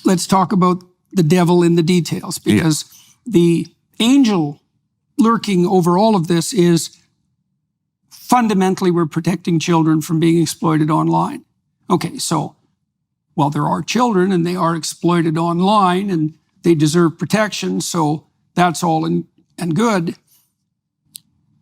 let's talk about the devil in the details, because the angel lurking over all of this is fundamentally we're protecting children from being exploited online. Okay, so, well, there are children and they are exploited online and they deserve protection, so that's all and good.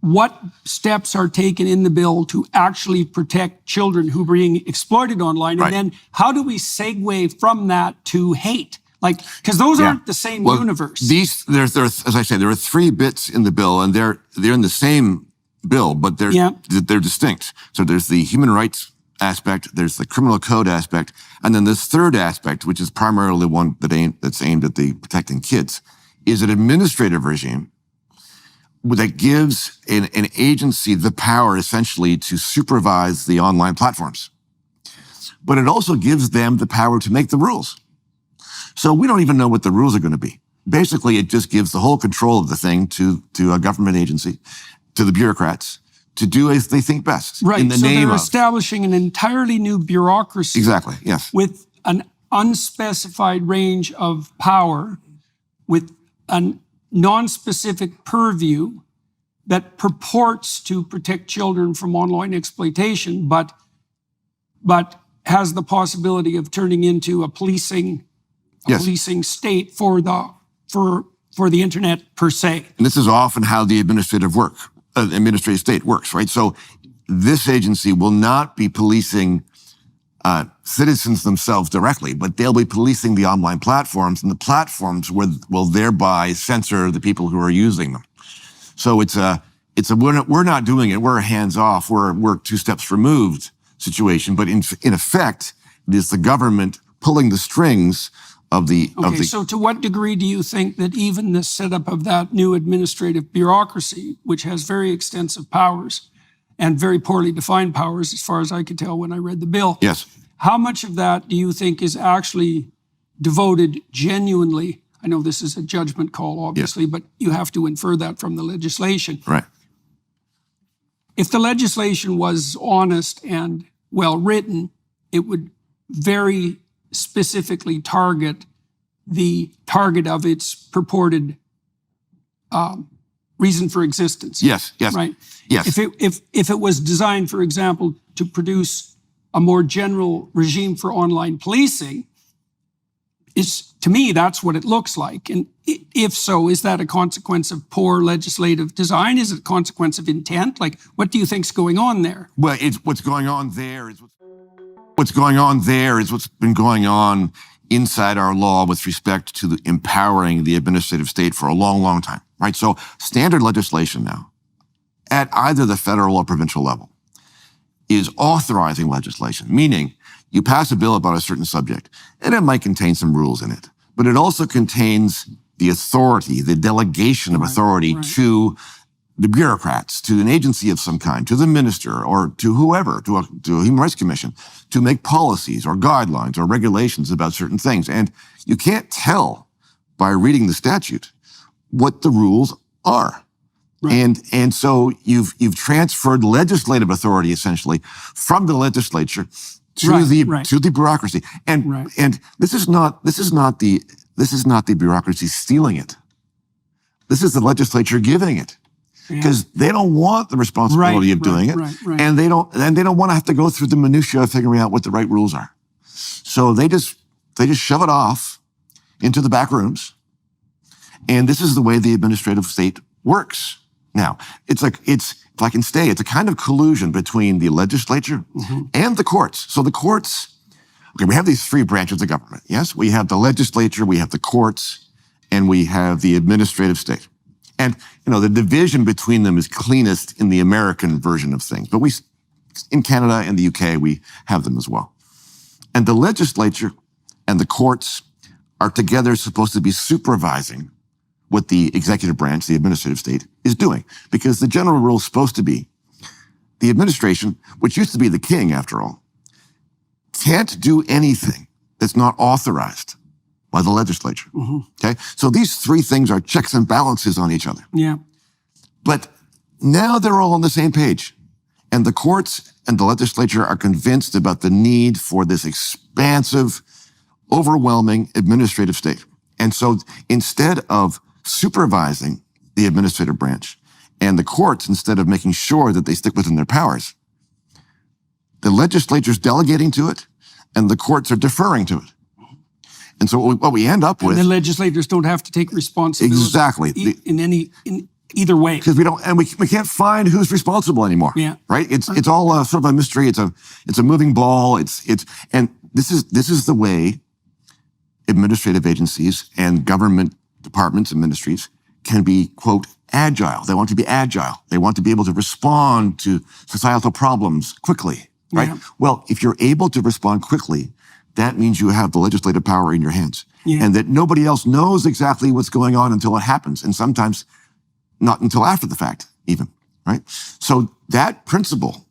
What steps are taken in the bill to actually protect children who are being exploited online? Right. And then how do we segue from that to hate? Like, because those aren't the same universe. As I say, there are 3 bits in the bill, and they're in the same bill, but they're distinct. So there's the human rights aspect, there's the criminal code aspect, and then this third aspect, which is primarily one that's aimed at the protecting kids, is an administrative regime that gives an agency the power essentially to supervise the online platforms. But it also gives them the power to make the rules. So we don't even know what the rules are going to be. Basically, it just gives the whole control of the thing to a government agency, to the bureaucrats, to do as they think best. Right, in the so name they're of establishing an entirely new bureaucracy. Exactly, yes. With an unspecified range of power, with a non-specific purview that purports to protect children from online exploitation, but has the possibility of turning into a policing state for the internet per se. And this is often how the administrative state works, right? So this agency will not be policing citizens themselves directly, but they'll be policing the online platforms, and the platforms will thereby censor the people who are using them. So we're not doing it. We're hands off. We're 2 steps removed situation, but in effect, it is the government pulling the strings of the. So to what degree do you think that even the setup of that new administrative bureaucracy, which has very extensive powers and very poorly defined powers, as far as I could tell when I read the bill, yes, how much of that do you think is actually devoted genuinely? I know this is a judgment call, obviously, but you have to infer that from the legislation. Right. If the legislation was honest and well written, it would very specifically target the target of its purported reason for existence. Yes, yes, right. Yes. If it was designed, for example, to produce a more general regime for online policing, to me that's what it looks like. And if so, is that a consequence of poor legislative design? Is it a consequence of intent? Like, what do you think's going on there? Well, what's going on there is what's been going on inside our law with respect to empowering the administrative state for a long, long time, right? So standard legislation now, at either the federal or provincial level, is authorizing legislation, meaning you pass a bill about a certain subject, and it might contain some rules in it, but it also contains the authority, the delegation of authority to the bureaucrats, to an agency of some kind, to the minister, or to whoever, to a Human Rights Commission, to make policies or guidelines or regulations about certain things. And you can't tell by reading the statute what the rules are. Right. And so you've transferred legislative authority essentially from the legislature to the bureaucracy. And this is not the bureaucracy stealing it. This is the legislature giving it. Because they don't want the responsibility of doing it, and they don't want to have to go through the minutiae of figuring out what the right rules are. So they just shove it off into the back rooms, and this is the way the administrative state works. Now, it's if I can say, it's a kind of collusion between the legislature and the courts. So the courts, we have these 3 branches of government. Yes, we have the legislature, we have the courts, and we have the administrative state. And, the division between them is cleanest in the American version of things. But in Canada and the UK, we have them as well. And the legislature and the courts are together supposed to be supervising what the executive branch, the administrative state, is doing. Because the general rule is supposed to be the administration, which used to be the king, after all, can't do anything that's not authorized by the legislature. Okay? So these 3 things are checks and balances on each other. Yeah. But now they're all on the same page. And the courts and the legislature are convinced about the need for this expansive overwhelming administrative state. And so instead of supervising the administrative branch and the courts, instead of making sure that they stick within their powers, the legislature's delegating to it and the courts are deferring to it. And so what we end up with... And the legislators don't have to take responsibility. Exactly. In either way. Because we can't find who's responsible anymore. Yeah. Right? It's all sort of a mystery. It's a moving ball. And this is the way administrative agencies and government departments and ministries can be, quote, agile. They want to be agile. They want to be able to respond to societal problems quickly, right? Yeah. Well, if you're able to respond quickly, that means you have the legislative power in your hands. Yeah. And that nobody else knows exactly what's going on until it happens. And sometimes not until after the fact, even, right? So that principle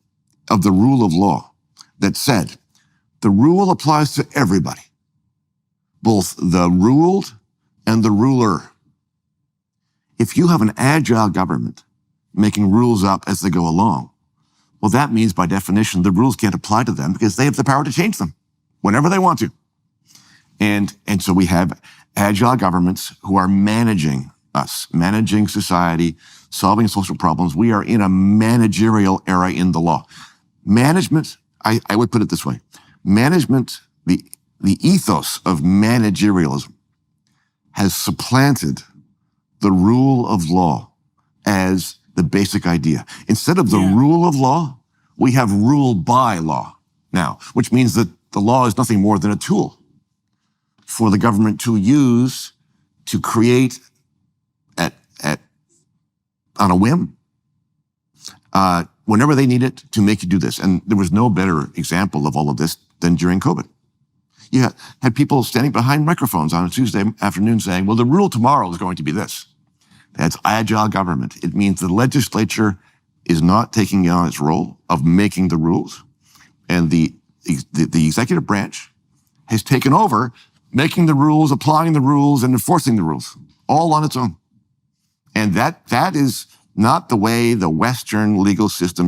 of the rule of law that said the rule applies to everybody, both the ruled and the ruler. If you have an agile government making rules up as they go along, well, that means by definition, the rules can't apply to them because they have the power to change them whenever they want to. And so we have agile governments who are managing us, managing society, solving social problems. We are in a managerial era in the law. Management, I would put it this way. Management, the ethos of managerialism has supplanted the rule of law as the basic idea. Instead of the rule of law, we have rule by law now, which means that the law is nothing more than a tool for the government to use to create on a whim, whenever they need it to make you do this. And there was no better example of all of this than during COVID. You had people standing behind microphones on a Tuesday afternoon saying, well, the rule tomorrow is going to be this. That's agile government. It means the legislature is not taking on its role of making the rules. And the executive branch has taken over making the rules, applying the rules, and enforcing the rules, all on its own. And that is not the way the Western legal system